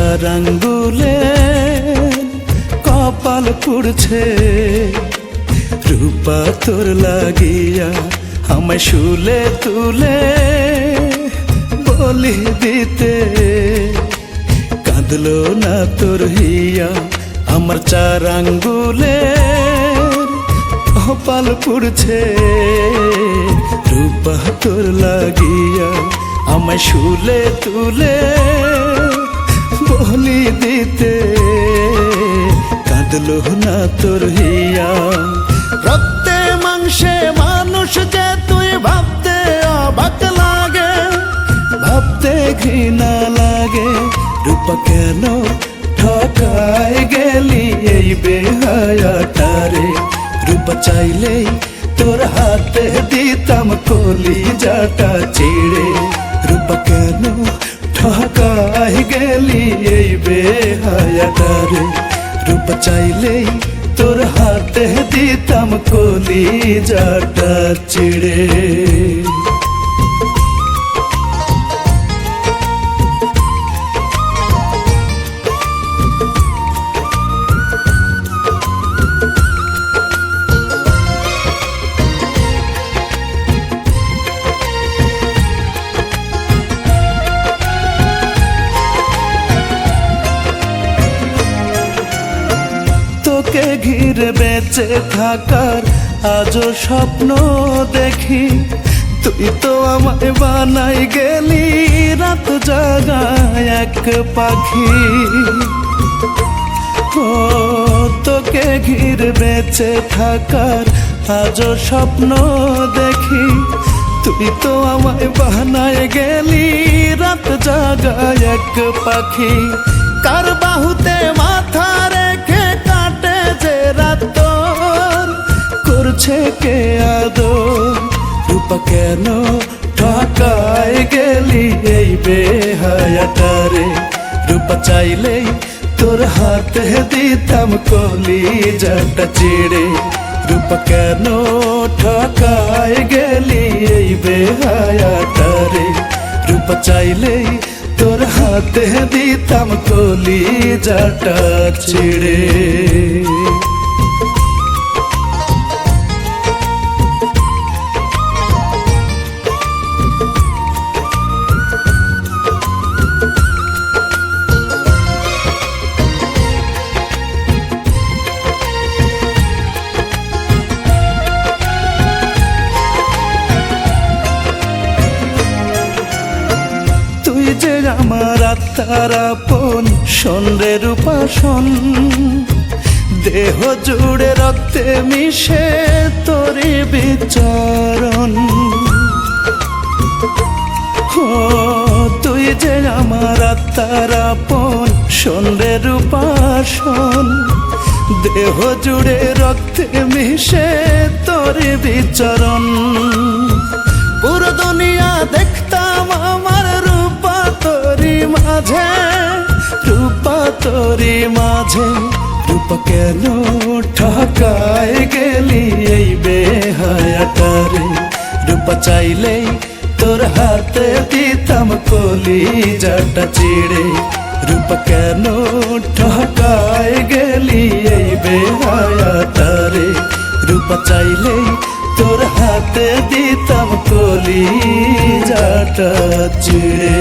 চার আঙ্গুলে কপাল পুড়ছে রূপা তোর লাগিয়া আমায় শুলে তুলে বলি দিতে কাঁদলো না তোর হিয়া আমার চার আঙ্গুলে কপাল পুড়ছে রূপা তোর লাগিয়া আমায় শুলে তুলে বলি দিতে কাঁদলো না তোর হিয়া রক্তে মাংসে মানুষ যে তুই ভাবতে অবাক লাগে ভাবতে ঘৃণা লাগে রূপা কেন ঠকায় গেলি এই বেহায়াটারে রূপা চাইলেই তোর হাতে দিতাম কলিজাটা ছিঁড়ে রূপা কেন ঠকায় গেলি এই বেহায়াটারে রূপা চাইলেই তোর হাতে দিতাম কলিজাটা ছিঁড়ে তোকে ঘিরে বেঁচে থাকার আজও স্বপ্ন দেখি তুই তো আমায় বানাই গেলি রাত জাগায় এক পাখি ও তোকে ঘিরে বেঁচে থাকার আজও স্বপ্ন দেখি তুই তো আমায় বানাই গেলি রাত জাগায় এক পাখি কার বাহুতে মাথা রেখে কাটে যে রাত করছে কে আদর রূপা কেন ঠকায় গেলি এই বেহায়াটারে রূপা চাইলেই তোর হাতে দিতাম কলিজাটা ছিঁড়ে রূপা কেন ঠকায় গেলি এই বেহায়াটারে রূপা চাইলেই তোর হাতে দিতাম কলিজাটা ছিঁড়ে যে আমার আত্মার আপন শোন রে রূপা শোন দেহ জুড়ে রক্তে মিশে তোরি বিচরণ তুই যে আমার আত্মার আপন শোন রে রূপা শোন দেহ জুড়ে রক্তে মিশে তোরি বিচরণ পুরো দুনিয়া দেখতাম আমার রূপা তোরি মাঝে রূপা তোরি মাঝে রূপা কেন ঠকায় গেলি এই বেহায়াটারে রূপা চাইলেই তোর হাতে দিতাম কলিজাটা ছিঁড়ে রূপা কেন ঠকায় গেলি এই বেহায়াটারে রূপা চাইলেই তোর হাতে দিতাম কলিজাটা ছিঁড়ে।